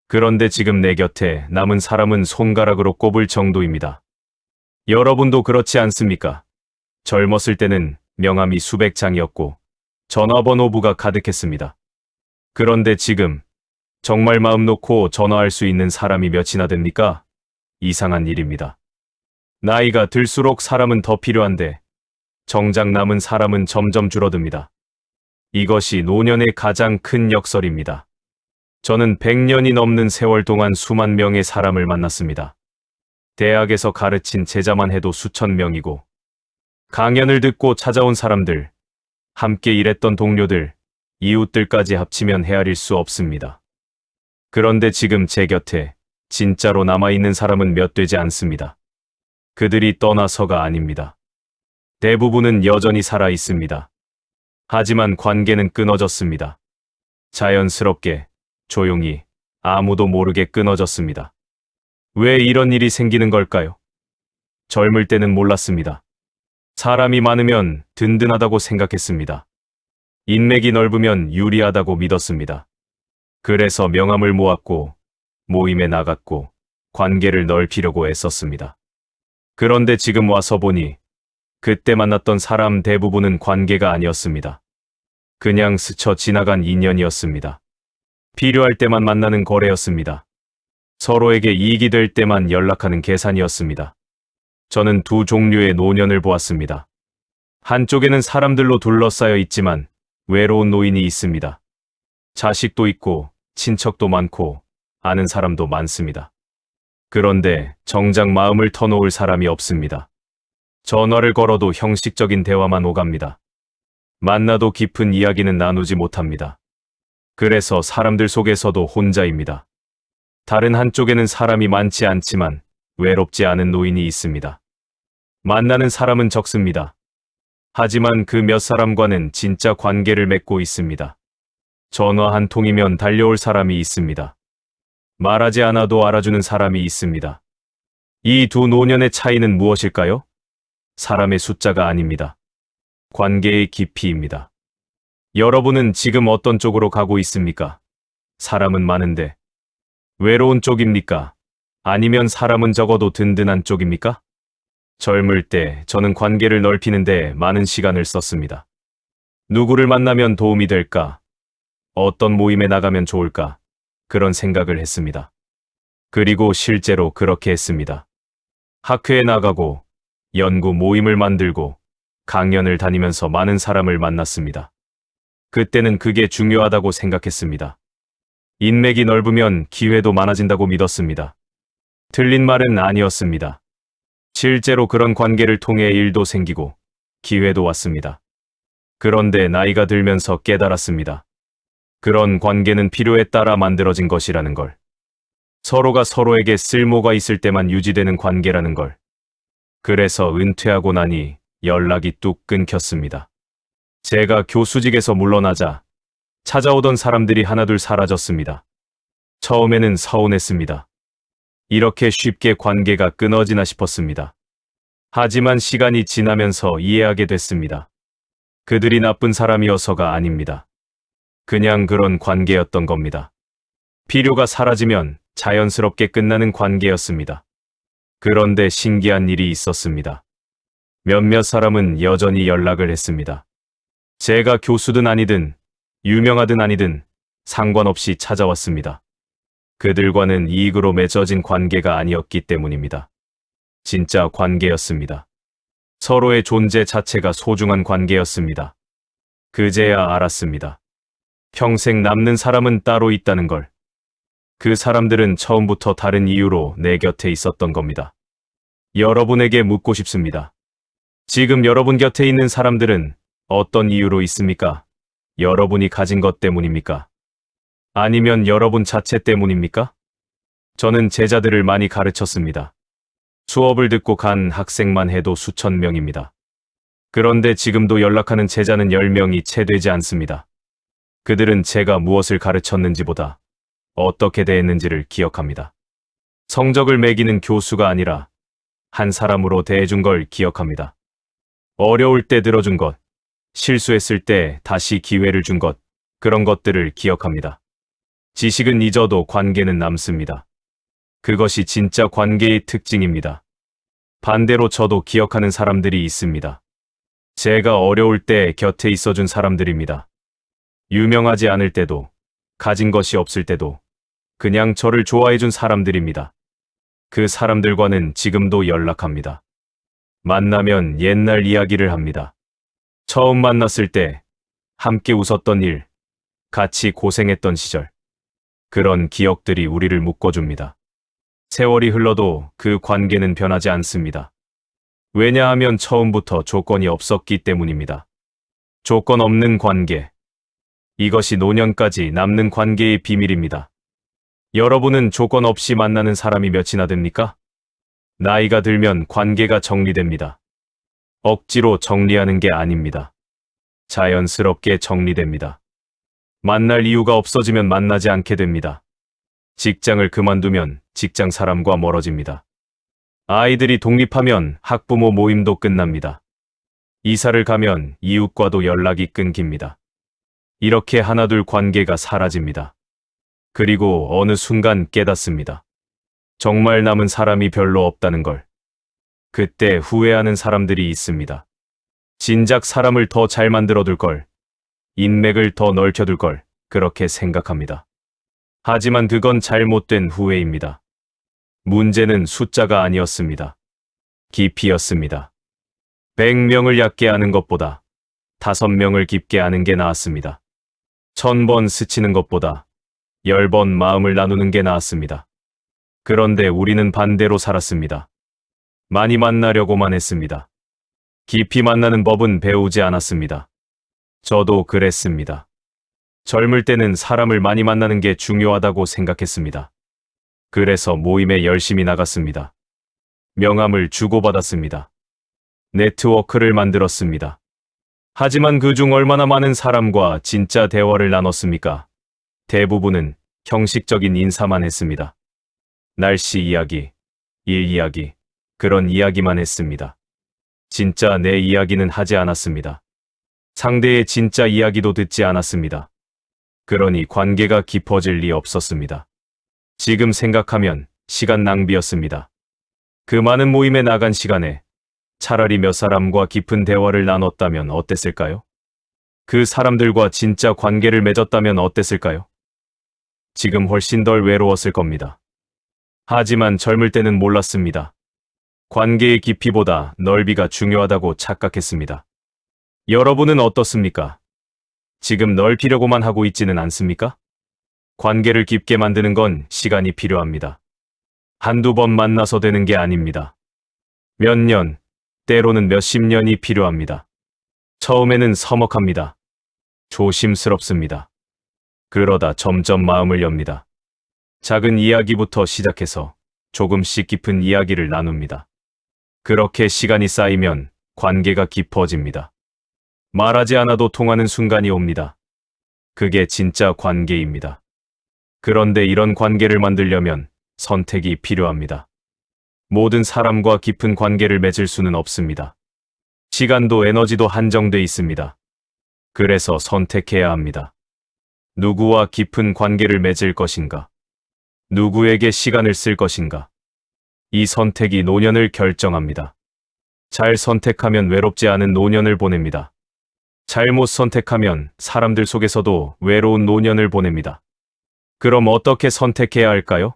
그런데 지금 내 곁에 남은 사람은 손가락으로 꼽을 정도입니다. 여러분도 그렇지 않습니까? 젊었을 때는 명함이 수백 장이었고 전화번호부가 가득했습니다. 그런데 지금 정말 마음 놓고 전화할 수 있는 사람이 몇이나 됩니까? 이상한 일입니다. 나이가 들수록 사람은 더 필요한데 정작 남은 사람은 점점 줄어듭니다. 이것이 노년의 가장 큰 역설입니다. 저는 100년이 넘는 세월 동안 수만 명의 사람을 만났습니다. 대학에서 가르친 제자만 해도 수천 명이고 강연을 듣고 찾아온 사람들, 함께 일했던 동료들, 이웃들까지 합치면 헤아릴 수 없습니다. 그런데 지금 제 곁에 진짜로 남아있는 사람은 몇 되지 않습니다. 그들이 떠나서가 아닙니다. 대부분은 여전히 살아 있습니다. 하지만 관계는 끊어졌습니다. 자연스럽게, 조용히, 아무도 모르게 끊어졌습니다. 왜 이런 일이 생기는 걸까요? 젊을 때는 몰랐습니다. 사람이 많으면 든든하다고 생각했습니다. 인맥이 넓으면 유리하다고 믿었습니다. 그래서 명함을 모았고, 모임에 나갔고, 관계를 넓히려고 애썼습니다. 그런데 지금 와서 보니, 그때 만났던 사람 대부분은 관계가 아니었습니다. 그냥 스쳐 지나간 인연이었습니다. 필요할 때만 만나는 거래였습니다. 서로에게 이익이 될 때만 연락하는 계산이었습니다. 저는 두 종류의 노년을 보았습니다. 한쪽에는 사람들로 둘러싸여 있지만 외로운 노인이 있습니다. 자식도 있고 친척도 많고 아는 사람도 많습니다. 그런데 정작 마음을 터놓을 사람이 없습니다. 전화를 걸어도 형식적인 대화만 오갑니다. 만나도 깊은 이야기는 나누지 못합니다. 그래서 사람들 속에서도 혼자입니다. 다른 한쪽에는 사람이 많지 않지만 외롭지 않은 노인이 있습니다. 만나는 사람은 적습니다. 하지만 그 몇 사람과는 진짜 관계를 맺고 있습니다. 전화 한 통이면 달려올 사람이 있습니다. 말하지 않아도 알아주는 사람이 있습니다. 이 두 노년의 차이는 무엇일까요? 사람의 숫자가 아닙니다. 관계의 깊이입니다. 여러분은 지금 어떤 쪽으로 가고 있습니까? 사람은 많은데 외로운 쪽입니까? 아니면 사람은 적어도 든든한 쪽입니까? 젊을 때 저는 관계를 넓히는데 많은 시간을 썼습니다. 누구를 만나면 도움이 될까? 어떤 모임에 나가면 좋을까? 그런 생각을 했습니다. 그리고 실제로 그렇게 했습니다. 학회에 나가고 연구 모임을 만들고 강연을 다니면서 많은 사람을 만났습니다. 그때는 그게 중요하다고 생각했습니다. 인맥이 넓으면 기회도 많아진다고 믿었습니다. 틀린 말은 아니었습니다. 실제로 그런 관계를 통해 일도 생기고 기회도 왔습니다. 그런데 나이가 들면서 깨달았습니다. 그런 관계는 필요에 따라 만들어진 것이라는 걸. 서로가 서로에게 쓸모가 있을 때만 유지되는 관계라는 걸. 그래서 은퇴하고 나니 연락이 뚝 끊겼습니다. 제가 교수직에서 물러나자 찾아오던 사람들이 하나둘 사라졌습니다. 처음에는 서운했습니다. 이렇게 쉽게 관계가 끊어지나 싶었습니다. 하지만 시간이 지나면서 이해하게 됐습니다. 그들이 나쁜 사람이어서가 아닙니다. 그냥 그런 관계였던 겁니다. 필요가 사라지면 자연스럽게 끝나는 관계였습니다. 그런데 신기한 일이 있었습니다. 몇몇 사람은 여전히 연락을 했습니다. 제가 교수든 아니든 유명하든 아니든 상관없이 찾아왔습니다. 그들과는 이익으로 맺어진 관계가 아니었기 때문입니다. 진짜 관계였습니다. 서로의 존재 자체가 소중한 관계였습니다. 그제야 알았습니다. 평생 남는 사람은 따로 있다는 걸. 그 사람들은 처음부터 다른 이유로 내 곁에 있었던 겁니다. 여러분에게 묻고 싶습니다. 지금 여러분 곁에 있는 사람들은 어떤 이유로 있습니까? 여러분이 가진 것 때문입니까? 아니면 여러분 자체 때문입니까? 저는 제자들을 많이 가르쳤습니다. 수업을 듣고 간 학생만 해도 수천 명입니다. 그런데 지금도 연락하는 제자는 10명이 채 되지 않습니다. 그들은 제가 무엇을 가르쳤는지보다 어떻게 대했는지를 기억합니다. 성적을 매기는 교수가 아니라 한 사람으로 대해준 걸 기억합니다. 어려울 때 들어준 것, 실수했을 때 다시 기회를 준 것, 그런 것들을 기억합니다. 지식은 잊어도 관계는 남습니다. 그것이 진짜 관계의 특징입니다. 반대로 저도 기억하는 사람들이 있습니다. 제가 어려울 때 곁에 있어준 사람들입니다. 유명하지 않을 때도, 가진 것이 없을 때도 그냥 저를 좋아해준 사람들입니다. 그 사람들과는 지금도 연락합니다. 만나면 옛날 이야기를 합니다. 처음 만났을 때 함께 웃었던 일, 같이 고생했던 시절, 그런 기억들이 우리를 묶어줍니다. 세월이 흘러도 그 관계는 변하지 않습니다. 왜냐하면 처음부터 조건이 없었기 때문입니다. 조건 없는 관계. 이것이 노년까지 남는 관계의 비밀입니다. 여러분은 조건 없이 만나는 사람이 몇이나 됩니까? 나이가 들면 관계가 정리됩니다. 억지로 정리하는 게 아닙니다. 자연스럽게 정리됩니다. 만날 이유가 없어지면 만나지 않게 됩니다. 직장을 그만두면 직장 사람과 멀어집니다. 아이들이 독립하면 학부모 모임도 끝납니다. 이사를 가면 이웃과도 연락이 끊깁니다. 이렇게 하나둘 관계가 사라집니다. 그리고 어느 순간 깨닫습니다. 정말 남은 사람이 별로 없다는 걸. 그때 후회하는 사람들이 있습니다. 진작 사람을 더 잘 만들어둘 걸, 인맥을 더 넓혀둘 걸, 그렇게 생각합니다. 하지만 그건 잘못된 후회입니다. 문제는 숫자가 아니었습니다. 깊이였습니다. 100명을 얕게 아는 것보다 5명을 깊게 아는 게 나았습니다. 1000번 스치는 것보다 10번 마음을 나누는 게 나았습니다. 그런데 우리는 반대로 살았습니다. 많이 만나려고만 했습니다. 깊이 만나는 법은 배우지 않았습니다. 저도 그랬습니다. 젊을 때는 사람을 많이 만나는 게 중요하다고 생각했습니다. 그래서 모임에 열심히 나갔습니다. 명함을 주고받았습니다. 네트워크를 만들었습니다. 하지만 그중 얼마나 많은 사람과 진짜 대화를 나눴습니까? 대부분은 형식적인 인사만 했습니다. 날씨 이야기, 일 이야기, 그런 이야기만 했습니다. 진짜 내 이야기는 하지 않았습니다. 상대의 진짜 이야기도 듣지 않았습니다. 그러니 관계가 깊어질 리 없었습니다. 지금 생각하면 시간 낭비였습니다. 그 많은 모임에 나간 시간에 차라리 몇 사람과 깊은 대화를 나눴다면 어땠을까요? 그 사람들과 진짜 관계를 맺었다면 어땠을까요? 지금 훨씬 덜 외로웠을 겁니다. 하지만 젊을 때는 몰랐습니다. 관계의 깊이보다 넓이가 중요하다고 착각했습니다. 여러분은 어떻습니까? 지금 넓히려고만 하고 있지는 않습니까? 관계를 깊게 만드는 건 시간이 필요합니다. 한두 번 만나서 되는 게 아닙니다. 몇 년, 때로는 몇십 년이 필요합니다. 처음에는 서먹합니다. 조심스럽습니다. 그러다 점점 마음을 엽니다. 작은 이야기부터 시작해서 조금씩 깊은 이야기를 나눕니다. 그렇게 시간이 쌓이면 관계가 깊어집니다. 말하지 않아도 통하는 순간이 옵니다. 그게 진짜 관계입니다. 그런데 이런 관계를 만들려면 선택이 필요합니다. 모든 사람과 깊은 관계를 맺을 수는 없습니다. 시간도 에너지도 한정돼 있습니다. 그래서 선택해야 합니다. 누구와 깊은 관계를 맺을 것인가? 누구에게 시간을 쓸 것인가? 이 선택이 노년을 결정합니다. 잘 선택하면 외롭지 않은 노년을 보냅니다. 잘못 선택하면 사람들 속에서도 외로운 노년을 보냅니다. 그럼 어떻게 선택해야 할까요?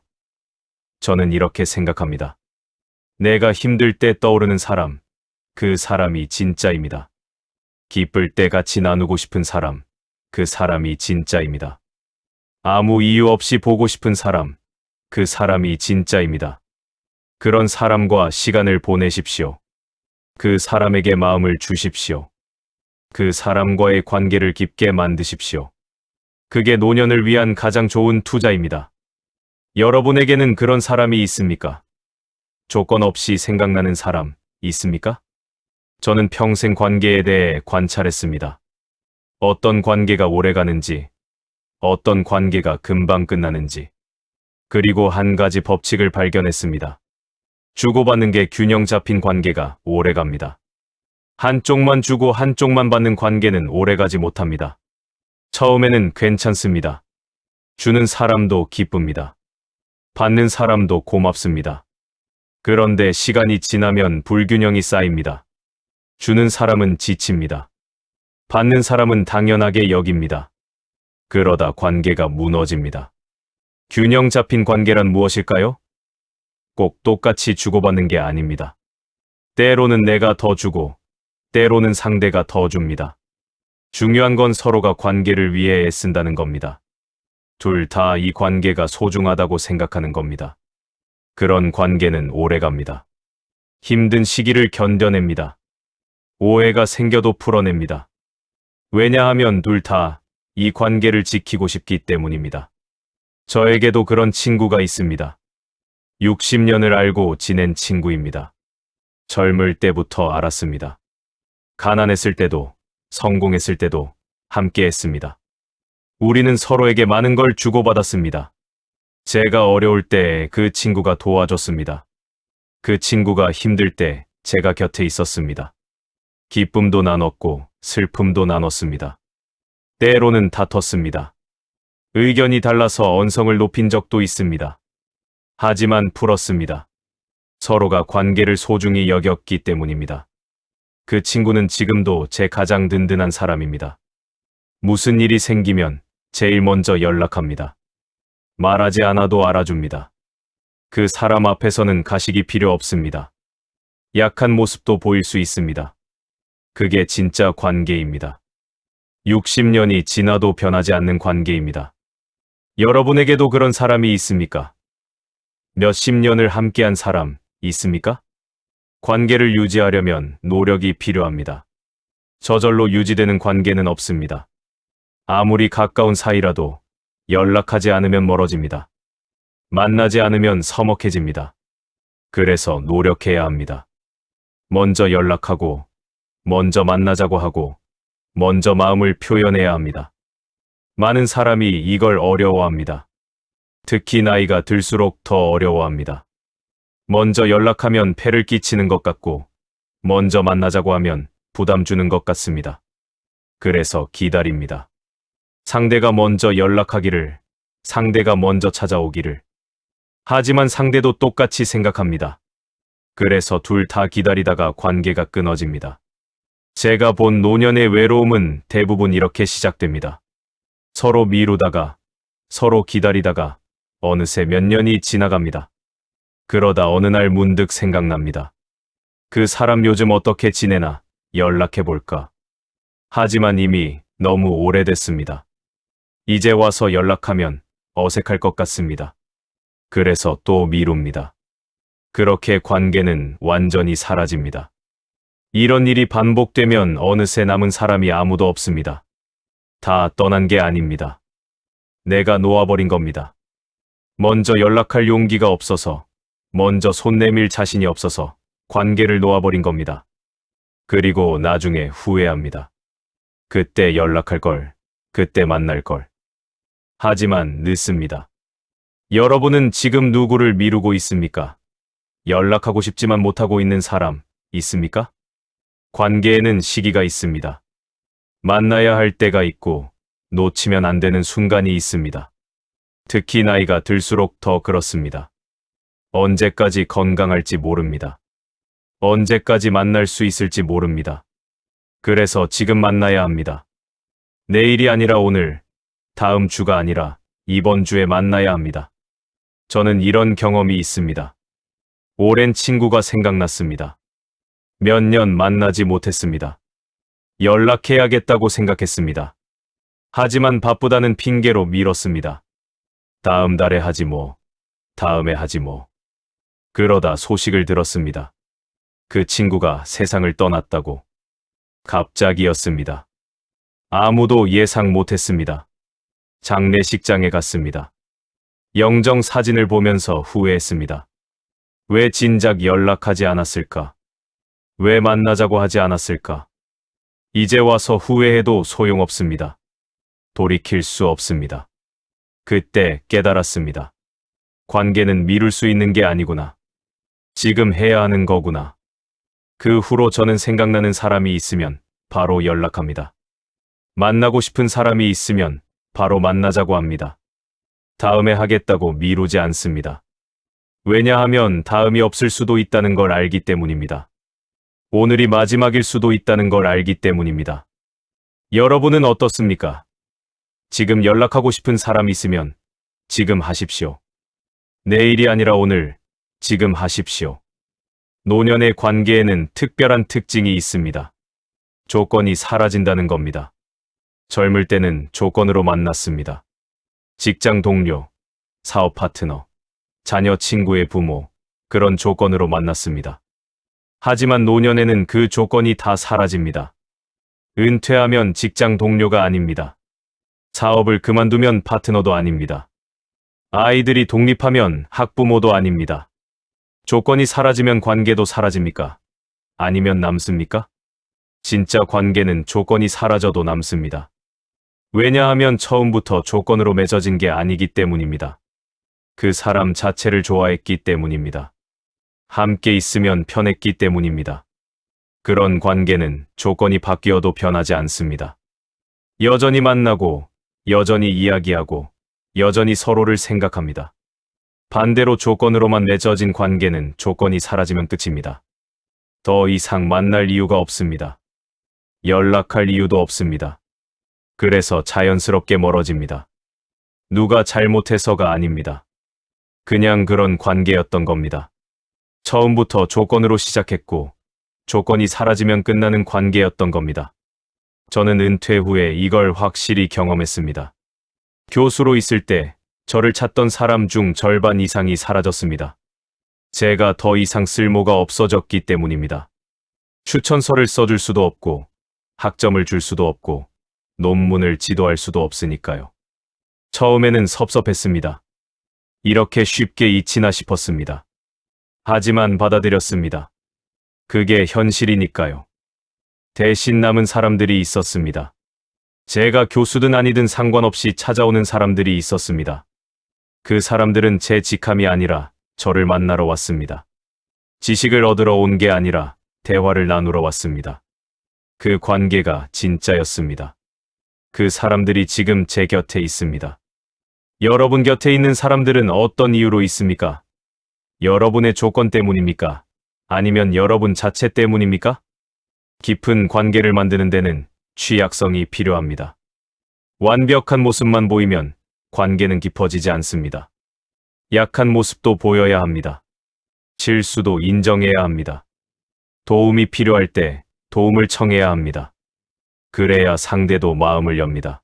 저는 이렇게 생각합니다. 내가 힘들 때 떠오르는 사람, 그 사람이 진짜입니다. 기쁠 때 같이 나누고 싶은 사람, 그 사람이 진짜입니다. 아무 이유 없이 보고 싶은 사람, 그 사람이 진짜입니다. 그런 사람과 시간을 보내십시오. 그 사람에게 마음을 주십시오. 그 사람과의 관계를 깊게 만드십시오. 그게 노년을 위한 가장 좋은 투자입니다. 여러분에게는 그런 사람이 있습니까? 조건 없이 생각나는 사람 있습니까? 저는 평생 관계에 대해 관찰했습니다. 어떤 관계가 오래 가는지, 어떤 관계가 금방 끝나는지, 그리고 한 가지 법칙을 발견했습니다. 주고받는 게 균형 잡힌 관계가 오래 갑니다. 한쪽만 주고 한쪽만 받는 관계는 오래 가지 못합니다. 처음에는 괜찮습니다. 주는 사람도 기쁩니다. 받는 사람도 고맙습니다. 그런데 시간이 지나면 불균형이 쌓입니다. 주는 사람은 지칩니다. 받는 사람은 당연하게 여깁니다. 그러다 관계가 무너집니다. 균형 잡힌 관계란 무엇일까요? 꼭 똑같이 주고받는 게 아닙니다. 때로는 내가 더 주고, 때로는 상대가 더 줍니다. 중요한 건 서로가 관계를 위해 애쓴다는 겁니다. 둘 다 이 관계가 소중하다고 생각하는 겁니다. 그런 관계는 오래갑니다. 힘든 시기를 견뎌냅니다. 오해가 생겨도 풀어냅니다. 왜냐하면 둘 다 이 관계를 지키고 싶기 때문입니다. 저에게도 그런 친구가 있습니다. 60년을 알고 지낸 친구입니다. 젊을 때부터 알았습니다. 가난했을 때도, 성공했을 때도 함께 했습니다. 우리는 서로에게 많은 걸 주고받았습니다. 제가 어려울 때 그 친구가 도와줬습니다. 그 친구가 힘들 때 제가 곁에 있었습니다. 기쁨도 나눴고 슬픔도 나눴습니다. 때로는 다퉜습니다. 의견이 달라서 언성을 높인 적도 있습니다. 하지만 풀었습니다. 서로가 관계를 소중히 여겼기 때문입니다. 그 친구는 지금도 제 가장 든든한 사람입니다. 무슨 일이 생기면 제일 먼저 연락합니다. 말하지 않아도 알아줍니다. 그 사람 앞에서는 가식이 필요 없습니다. 약한 모습도 보일 수 있습니다. 그게 진짜 관계입니다. 60년이 지나도 변하지 않는 관계입니다. 여러분에게도 그런 사람이 있습니까? 몇십 년을 함께한 사람 있습니까? 관계를 유지하려면 노력이 필요합니다. 저절로 유지되는 관계는 없습니다. 아무리 가까운 사이라도 연락하지 않으면 멀어집니다. 만나지 않으면 서먹해집니다. 그래서 노력해야 합니다. 먼저 연락하고, 먼저 만나자고 하고, 먼저 마음을 표현해야 합니다. 많은 사람이 이걸 어려워합니다. 특히 나이가 들수록 더 어려워합니다. 먼저 연락하면 폐를 끼치는 것 같고, 먼저 만나자고 하면 부담 주는 것 같습니다. 그래서 기다립니다. 상대가 먼저 연락하기를, 상대가 먼저 찾아오기를. 하지만 상대도 똑같이 생각합니다. 그래서 둘 다 기다리다가 관계가 끊어집니다. 제가 본 노년의 외로움은 대부분 이렇게 시작됩니다. 서로 미루다가, 서로 기다리다가 어느새 몇 년이 지나갑니다. 그러다 어느 날 문득 생각납니다. 그 사람 요즘 어떻게 지내나 연락해볼까. 하지만 이미 너무 오래됐습니다. 이제 와서 연락하면 어색할 것 같습니다. 그래서 또 미룹니다. 그렇게 관계는 완전히 사라집니다. 이런 일이 반복되면 어느새 남은 사람이 아무도 없습니다. 다 떠난 게 아닙니다. 내가 놓아버린 겁니다. 먼저 연락할 용기가 없어서, 먼저 손 내밀 자신이 없어서 관계를 놓아버린 겁니다. 그리고 나중에 후회합니다. 그때 연락할 걸, 그때 만날 걸. 하지만 늦습니다. 여러분은 지금 누구를 미루고 있습니까? 연락하고 싶지만 못하고 있는 사람 있습니까? 관계에는 시기가 있습니다. 만나야 할 때가 있고 놓치면 안 되는 순간이 있습니다. 특히 나이가 들수록 더 그렇습니다. 언제까지 건강할지 모릅니다. 언제까지 만날 수 있을지 모릅니다. 그래서 지금 만나야 합니다. 내일이 아니라 오늘, 다음 주가 아니라 이번 주에 만나야 합니다. 저는 이런 경험이 있습니다. 오랜 친구가 생각났습니다. 몇 년 만나지 못했습니다. 연락해야겠다고 생각했습니다. 하지만 바쁘다는 핑계로 미뤘습니다. 다음 달에 하지 뭐, 다음에 하지 뭐. 그러다 소식을 들었습니다. 그 친구가 세상을 떠났다고. 갑자기였습니다. 아무도 예상 못했습니다. 장례식장에 갔습니다. 영정 사진을 보면서 후회했습니다. 왜 진작 연락하지 않았을까? 왜 만나자고 하지 않았을까? 이제 와서 후회해도 소용없습니다. 돌이킬 수 없습니다. 그때 깨달았습니다. 관계는 미룰 수 있는 게 아니구나. 지금 해야 하는 거구나. 그 후로 저는 생각나는 사람이 있으면 바로 연락합니다. 만나고 싶은 사람이 있으면 바로 만나자고 합니다. 다음에 하겠다고 미루지 않습니다. 왜냐하면 다음이 없을 수도 있다는 걸 알기 때문입니다. 오늘이 마지막일 수도 있다는 걸 알기 때문입니다. 여러분은 어떻습니까? 지금 연락하고 싶은 사람 있으면 지금 하십시오. 내일이 아니라 오늘, 지금 하십시오. 노년의 관계에는 특별한 특징이 있습니다. 조건이 사라진다는 겁니다. 젊을 때는 조건으로 만났습니다. 직장 동료, 사업 파트너, 자녀 친구의 부모, 그런 조건으로 만났습니다. 하지만 노년에는 그 조건이 다 사라집니다. 은퇴하면 직장 동료가 아닙니다. 사업을 그만두면 파트너도 아닙니다. 아이들이 독립하면 학부모도 아닙니다. 조건이 사라지면 관계도 사라집니까? 아니면 남습니까? 진짜 관계는 조건이 사라져도 남습니다. 왜냐하면 처음부터 조건으로 맺어진 게 아니기 때문입니다. 그 사람 자체를 좋아했기 때문입니다. 함께 있으면 편했기 때문입니다. 그런 관계는 조건이 바뀌어도 변하지 않습니다. 여전히 만나고, 여전히 이야기하고, 여전히 서로를 생각합니다. 반대로 조건으로만 맺어진 관계는 조건이 사라지면 끝입니다. 더 이상 만날 이유가 없습니다. 연락할 이유도 없습니다. 그래서 자연스럽게 멀어집니다. 누가 잘못해서가 아닙니다. 그냥 그런 관계였던 겁니다. 처음부터 조건으로 시작했고, 조건이 사라지면 끝나는 관계였던 겁니다. 저는 은퇴 후에 이걸 확실히 경험했습니다. 교수로 있을 때 저를 찾던 사람 중 절반 이상이 사라졌습니다. 제가 더 이상 쓸모가 없어졌기 때문입니다. 추천서를 써줄 수도 없고, 학점을 줄 수도 없고, 논문을 지도할 수도 없으니까요. 처음에는 섭섭했습니다. 이렇게 쉽게 잊히나 싶었습니다. 하지만 받아들였습니다. 그게 현실이니까요. 대신 남은 사람들이 있었습니다. 제가 교수든 아니든 상관없이 찾아오는 사람들이 있었습니다. 그 사람들은 제 직함이 아니라 저를 만나러 왔습니다. 지식을 얻으러 온 게 아니라 대화를 나누러 왔습니다. 그 관계가 진짜였습니다. 그 사람들이 지금 제 곁에 있습니다. 여러분 곁에 있는 사람들은 어떤 이유로 있습니까? 여러분의 조건 때문입니까? 아니면 여러분 자체 때문입니까? 깊은 관계를 만드는 데는 취약성이 필요합니다. 완벽한 모습만 보이면 관계는 깊어지지 않습니다. 약한 모습도 보여야 합니다. 실수도 인정해야 합니다. 도움이 필요할 때 도움을 청해야 합니다. 그래야 상대도 마음을 엽니다.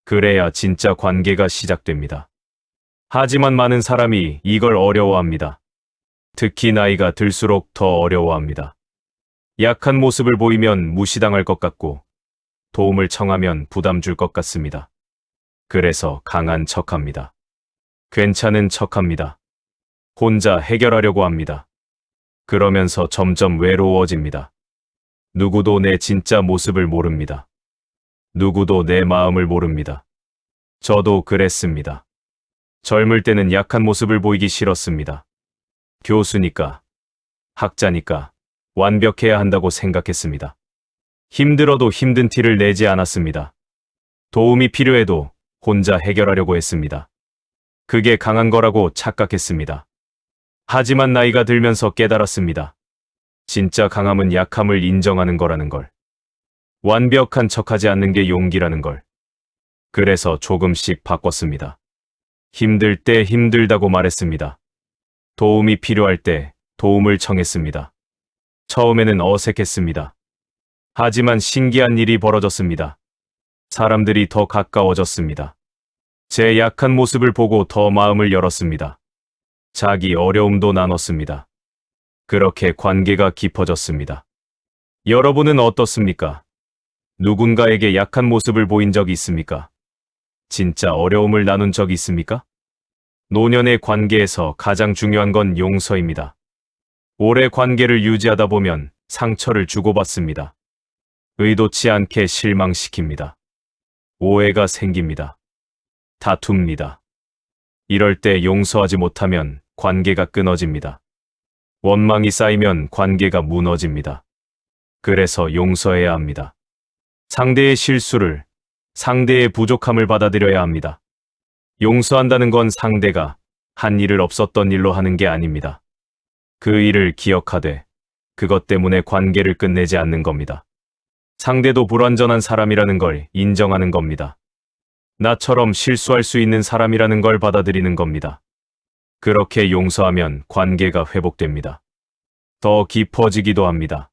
그래야 진짜 관계가 시작됩니다. 하지만 많은 사람이 이걸 어려워합니다. 특히 나이가 들수록 더 어려워합니다. 약한 모습을 보이면 무시당할 것 같고, 도움을 청하면 부담 줄 것 같습니다. 그래서 강한 척합니다. 괜찮은 척합니다. 혼자 해결하려고 합니다. 그러면서 점점 외로워집니다. 누구도 내 진짜 모습을 모릅니다. 누구도 내 마음을 모릅니다. 저도 그랬습니다. 젊을 때는 약한 모습을 보이기 싫었습니다. 교수니까, 학자니까 완벽해야 한다고 생각했습니다. 힘들어도 힘든 티를 내지 않았습니다. 도움이 필요해도 혼자 해결하려고 했습니다. 그게 강한 거라고 착각했습니다. 하지만 나이가 들면서 깨달았습니다. 진짜 강함은 약함을 인정하는 거라는 걸. 완벽한 척하지 않는 게 용기라는 걸. 그래서 조금씩 바꿨습니다. 힘들 때 힘들다고 말했습니다. 도움이 필요할 때 도움을 청했습니다. 처음에는 어색했습니다. 하지만 신기한 일이 벌어졌습니다. 사람들이 더 가까워졌습니다. 제 약한 모습을 보고 더 마음을 열었습니다. 자기 어려움도 나눴습니다. 그렇게 관계가 깊어졌습니다. 여러분은 어떻습니까? 누군가에게 약한 모습을 보인 적이 있습니까? 진짜 어려움을 나눈 적이 있습니까? 노년의 관계에서 가장 중요한 건 용서입니다. 오래 관계를 유지하다 보면 상처를 주고받습니다. 의도치 않게 실망시킵니다. 오해가 생깁니다. 다툽니다. 이럴 때 용서하지 못하면 관계가 끊어집니다. 원망이 쌓이면 관계가 무너집니다. 그래서 용서해야 합니다. 상대의 실수를, 상대의 부족함을 받아들여야 합니다. 용서한다는 건 상대가 한 일을 없었던 일로 하는 게 아닙니다. 그 일을 기억하되 그것 때문에 관계를 끝내지 않는 겁니다. 상대도 불완전한 사람이라는 걸 인정하는 겁니다. 나처럼 실수할 수 있는 사람이라는 걸 받아들이는 겁니다. 그렇게 용서하면 관계가 회복됩니다. 더 깊어지기도 합니다.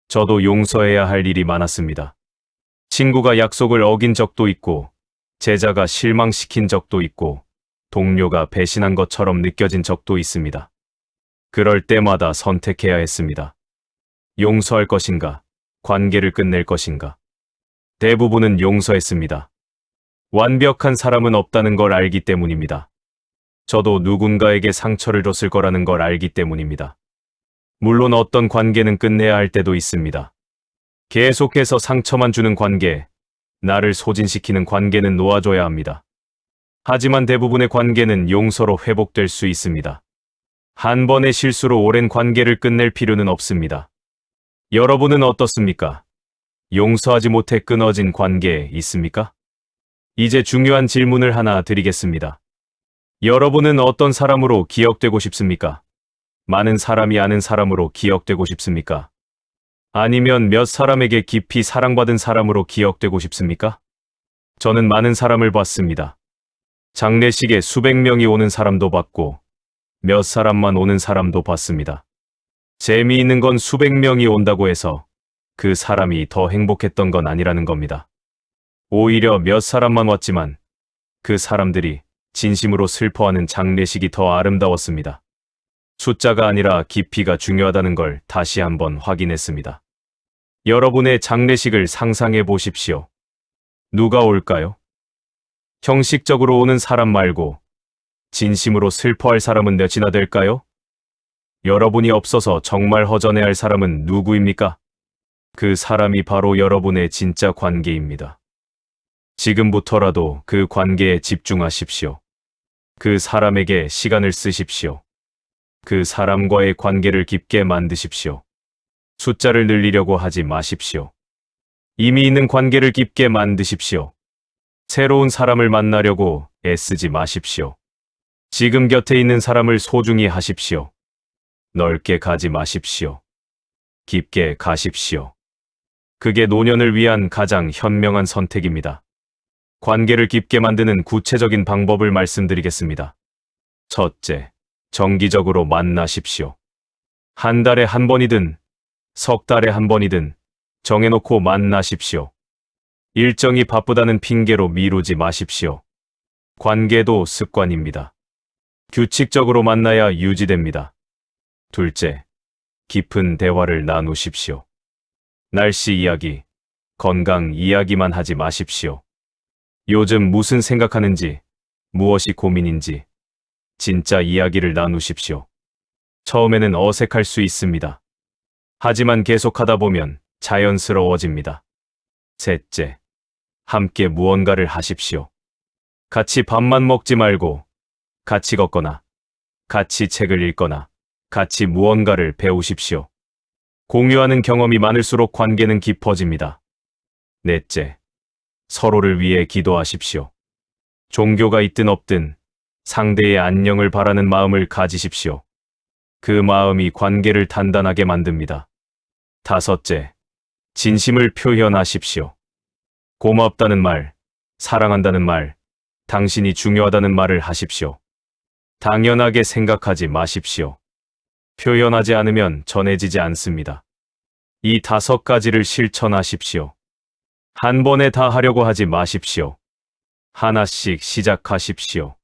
저도 용서해야 할 일이 많았습니다. 친구가 약속을 어긴 적도 있고, 제자가 실망시킨 적도 있고, 동료가 배신한 것처럼 느껴진 적도 있습니다. 그럴 때마다 선택해야 했습니다. 용서할 것인가, 관계를 끝낼 것인가. 대부분은 용서했습니다. 완벽한 사람은 없다는 걸 알기 때문입니다. 저도 누군가에게 상처를 줬을 거라는 걸 알기 때문입니다. 물론 어떤 관계는 끝내야 할 때도 있습니다. 계속해서 상처만 주는 관계, 나를 소진시키는 관계는 놓아줘야 합니다. 하지만 대부분의 관계는 용서로 회복될 수 있습니다. 한 번의 실수로 오랜 관계를 끝낼 필요는 없습니다. 여러분은 어떻습니까? 용서하지 못해 끊어진 관계 있습니까? 이제 중요한 질문을 하나 드리겠습니다. 여러분은 어떤 사람으로 기억되고 싶습니까? 많은 사람이 아는 사람으로 기억되고 싶습니까? 아니면 몇 사람에게 깊이 사랑받은 사람으로 기억되고 싶습니까? 저는 많은 사람을 봤습니다. 장례식에 수백 명이 오는 사람도 봤고, 몇 사람만 오는 사람도 봤습니다. 재미있는 건 수백 명이 온다고 해서 그 사람이 더 행복했던 건 아니라는 겁니다. 오히려 몇 사람만 왔지만 그 사람들이 진심으로 슬퍼하는 장례식이 더 아름다웠습니다. 숫자가 아니라 깊이가 중요하다는 걸 다시 한번 확인했습니다. 여러분의 장례식을 상상해 보십시오. 누가 올까요? 형식적으로 오는 사람 말고 진심으로 슬퍼할 사람은 몇이나 될까요? 여러분이 없어서 정말 허전해할 사람은 누구입니까? 그 사람이 바로 여러분의 진짜 관계입니다. 지금부터라도 그 관계에 집중하십시오. 그 사람에게 시간을 쓰십시오. 그 사람과의 관계를 깊게 만드십시오. 숫자를 늘리려고 하지 마십시오. 이미 있는 관계를 깊게 만드십시오. 새로운 사람을 만나려고 애쓰지 마십시오. 지금 곁에 있는 사람을 소중히 하십시오. 넓게 가지 마십시오. 깊게 가십시오. 그게 노년을 위한 가장 현명한 선택입니다. 관계를 깊게 만드는 구체적인 방법을 말씀드리겠습니다. 첫째, 정기적으로 만나십시오. 한 달에 한 번이든, 석 달에 한 번이든 정해놓고 만나십시오. 일정이 바쁘다는 핑계로 미루지 마십시오. 관계도 습관입니다. 규칙적으로 만나야 유지됩니다. 둘째, 깊은 대화를 나누십시오. 날씨 이야기, 건강 이야기만 하지 마십시오. 요즘 무슨 생각하는지, 무엇이 고민인지, 진짜 이야기를 나누십시오. 처음에는 어색할 수 있습니다. 하지만 계속하다 보면 자연스러워집니다. 셋째, 함께 무언가를 하십시오. 같이 밥만 먹지 말고 같이 걷거나 같이 책을 읽거나 같이 무언가를 배우십시오. 공유하는 경험이 많을수록 관계는 깊어집니다. 넷째, 서로를 위해 기도하십시오. 종교가 있든 없든 상대의 안녕을 바라는 마음을 가지십시오. 그 마음이 관계를 단단하게 만듭니다. 다섯째, 진심을 표현하십시오. 고맙다는 말, 사랑한다는 말, 당신이 중요하다는 말을 하십시오. 당연하게 생각하지 마십시오. 표현하지 않으면 전해지지 않습니다. 이 5가지를 실천하십시오. 한 번에 다 하려고 하지 마십시오. 하나씩 시작하십시오.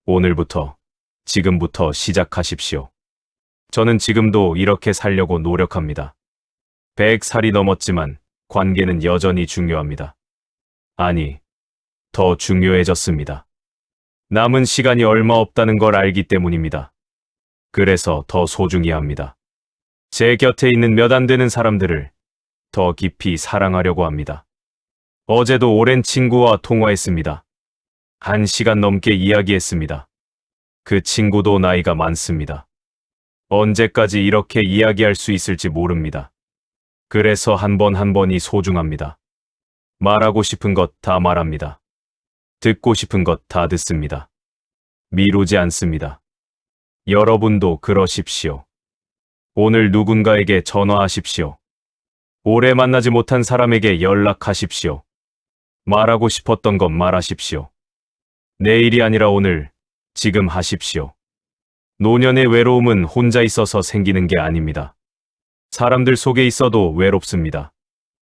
오늘부터, 지금부터 시작하십시오. 저는 지금도 이렇게 살려고 노력합니다. 100살이 넘었지만 관계는 여전히 중요합니다. 아니, 더 중요해졌습니다. 남은 시간이 얼마 없다는 걸 알기 때문입니다. 그래서 더 소중히 합니다. 제 곁에 있는 몇 안 되는 사람들을 더 깊이 사랑하려고 합니다. 어제도 오랜 친구와 통화했습니다. 1시간 넘게 이야기했습니다. 그 친구도 나이가 많습니다. 언제까지 이렇게 이야기할 수 있을지 모릅니다. 그래서 한 번 한 번이 소중합니다. 말하고 싶은 것 다 말합니다. 듣고 싶은 것 다 듣습니다. 미루지 않습니다. 여러분도 그러십시오. 오늘 누군가에게 전화하십시오. 오래 만나지 못한 사람에게 연락하십시오. 말하고 싶었던 것 말하십시오. 내일이 아니라 오늘, 지금 하십시오. 노년의 외로움은 혼자 있어서 생기는 게 아닙니다. 사람들 속에 있어도 외롭습니다.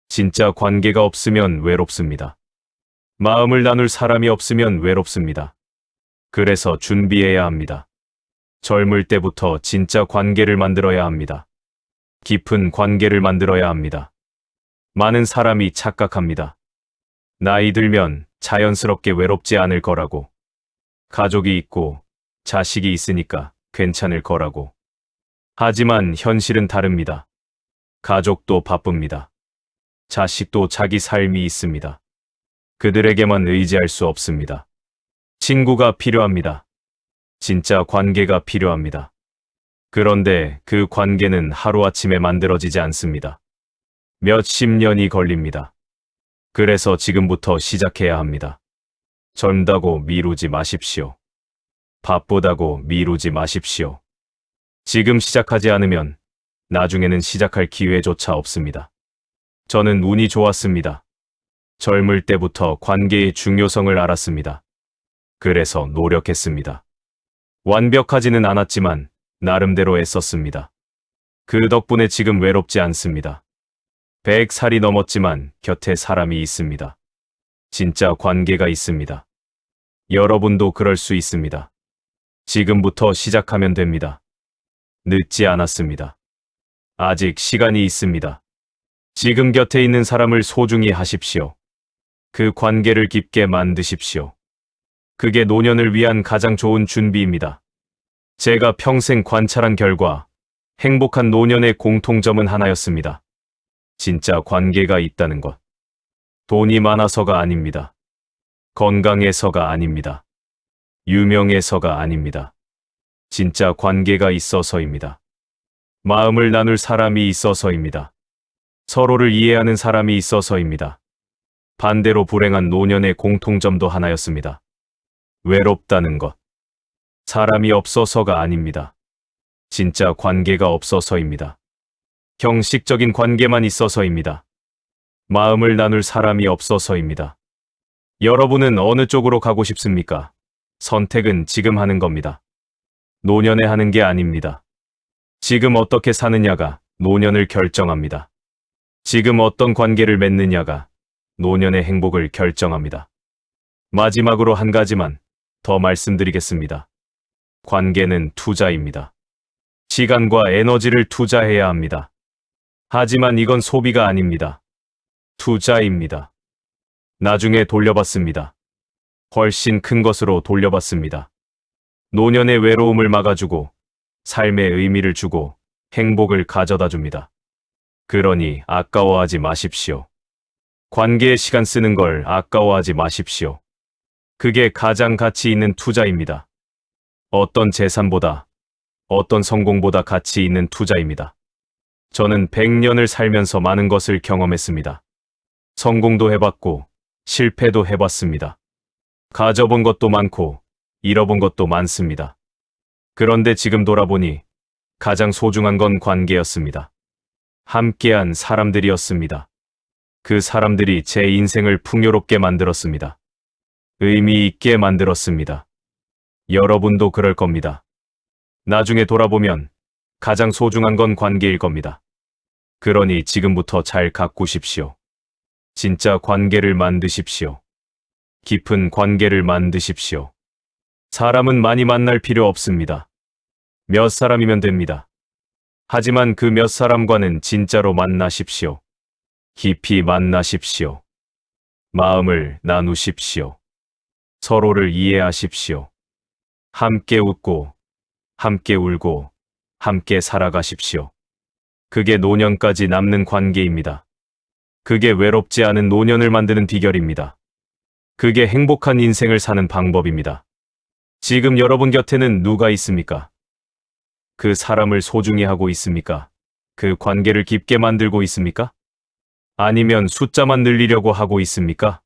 진짜 관계가 없으면 외롭습니다. 마음을 나눌 사람이 없으면 외롭습니다. 그래서 준비해야 합니다. 젊을 때부터 진짜 관계를 만들어야 합니다. 깊은 관계를 만들어야 합니다. 많은 사람이 착각합니다. 나이 들면 자연스럽게 외롭지 않을 거라고. 가족이 있고 자식이 있으니까 괜찮을 거라고. 하지만 현실은 다릅니다. 가족도 바쁩니다. 자식도 자기 삶이 있습니다. 그들에게만 의지할 수 없습니다. 친구가 필요합니다. 진짜 관계가 필요합니다. 그런데 그 관계는 하루아침에 만들어지지 않습니다. 몇십 년이 걸립니다. 그래서 지금부터 시작해야 합니다. 젊다고 미루지 마십시오. 바쁘다고 미루지 마십시오. 지금 시작하지 않으면 나중에는 시작할 기회조차 없습니다. 저는 운이 좋았습니다. 젊을 때부터 관계의 중요성을 알았습니다. 그래서 노력했습니다. 완벽하지는 않았지만 나름대로 애썼습니다. 그 덕분에 지금 외롭지 않습니다. 100살이 넘었지만 곁에 사람이 있습니다. 진짜 관계가 있습니다. 여러분도 그럴 수 있습니다. 지금부터 시작하면 됩니다. 늦지 않았습니다. 아직 시간이 있습니다. 지금 곁에 있는 사람을 소중히 하십시오. 그 관계를 깊게 만드십시오. 그게 노년을 위한 가장 좋은 준비입니다. 제가 평생 관찰한 결과 행복한 노년의 공통점은 하나였습니다. 진짜 관계가 있다는 것. 돈이 많아서가 아닙니다. 건강해서가 아닙니다. 유명해서가 아닙니다. 진짜 관계가 있어서입니다. 마음을 나눌 사람이 있어서입니다. 서로를 이해하는 사람이 있어서입니다. 반대로 불행한 노년의 공통점도 하나였습니다. 외롭다는 것. 사람이 없어서가 아닙니다. 진짜 관계가 없어서입니다. 형식적인 관계만 있어서입니다. 마음을 나눌 사람이 없어서입니다. 여러분은 어느 쪽으로 가고 싶습니까? 선택은 지금 하는 겁니다. 노년에 하는 게 아닙니다. 지금 어떻게 사느냐가 노년을 결정합니다. 지금 어떤 관계를 맺느냐가 노년의 행복을 결정합니다. 마지막으로 한 가지만 더 말씀드리겠습니다. 관계는 투자입니다. 시간과 에너지를 투자해야 합니다. 하지만 이건 소비가 아닙니다. 투자입니다. 나중에 돌려받습니다. 훨씬 큰 것으로 돌려받습니다. 노년의 외로움을 막아주고 삶의 의미를 주고 행복을 가져다 줍니다. 그러니 아까워하지 마십시오. 관계에 시간 쓰는 걸 아까워하지 마십시오. 그게 가장 가치 있는 투자입니다. 어떤 재산보다, 어떤 성공보다 가치 있는 투자입니다. 저는 100년을 살면서 많은 것을 경험했습니다. 성공도 해봤고, 실패도 해봤습니다. 가져본 것도 많고, 잃어본 것도 많습니다. 그런데 지금 돌아보니 가장 소중한 건 관계였습니다. 함께한 사람들이었습니다. 그 사람들이 제 인생을 풍요롭게 만들었습니다. 의미 있게 만들었습니다. 여러분도 그럴 겁니다. 나중에 돌아보면 가장 소중한 건 관계일 겁니다. 그러니 지금부터 잘 가꾸십시오. 진짜 관계를 만드십시오. 깊은 관계를 만드십시오. 사람은 많이 만날 필요 없습니다. 몇 사람이면 됩니다. 하지만 그 몇 사람과는 진짜로 만나십시오. 깊이 만나십시오. 마음을 나누십시오. 서로를 이해하십시오. 함께 웃고, 함께 울고, 함께 살아가십시오. 그게 노년까지 남는 관계입니다. 그게 외롭지 않은 노년을 만드는 비결입니다. 그게 행복한 인생을 사는 방법입니다. 지금 여러분 곁에는 누가 있습니까? 그 사람을 소중히 하고 있습니까? 그 관계를 깊게 만들고 있습니까? 아니면 숫자만 늘리려고 하고 있습니까?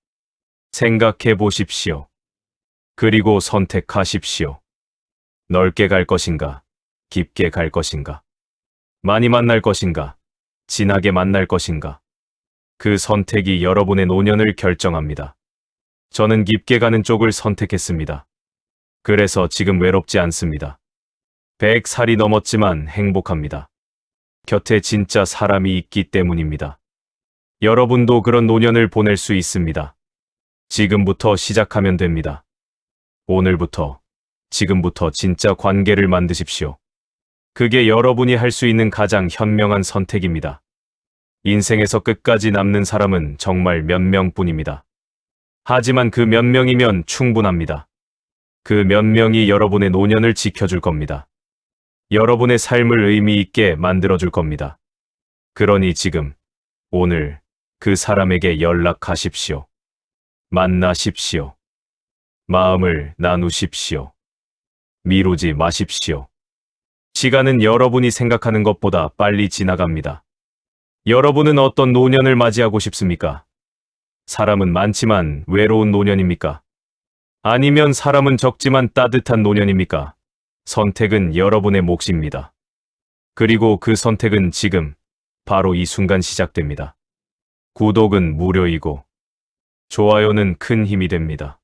생각해 보십시오. 그리고 선택하십시오. 넓게 갈 것인가? 깊게 갈 것인가? 많이 만날 것인가? 진하게 만날 것인가? 그 선택이 여러분의 노년을 결정합니다. 저는 깊게 가는 쪽을 선택했습니다. 그래서 지금 외롭지 않습니다. 100살이 넘었지만 행복합니다. 곁에 진짜 사람이 있기 때문입니다. 여러분도 그런 노년을 보낼 수 있습니다. 지금부터 시작하면 됩니다. 오늘부터, 지금부터 진짜 관계를 만드십시오. 그게 여러분이 할 수 있는 가장 현명한 선택입니다. 인생에서 끝까지 남는 사람은 정말 몇 명뿐입니다. 하지만 그 몇 명이면 충분합니다. 그 몇 명이 여러분의 노년을 지켜줄 겁니다. 여러분의 삶을 의미 있게 만들어줄 겁니다. 그러니 지금, 오늘 그 사람에게 연락하십시오. 만나십시오. 마음을 나누십시오. 미루지 마십시오. 시간은 여러분이 생각하는 것보다 빨리 지나갑니다. 여러분은 어떤 노년을 맞이하고 싶습니까? 사람은 많지만 외로운 노년입니까? 아니면 사람은 적지만 따뜻한 노년입니까? 선택은 여러분의 몫입니다. 그리고 그 선택은 지금, 바로 이 순간 시작됩니다. 구독은 무료이고, 좋아요는 큰 힘이 됩니다.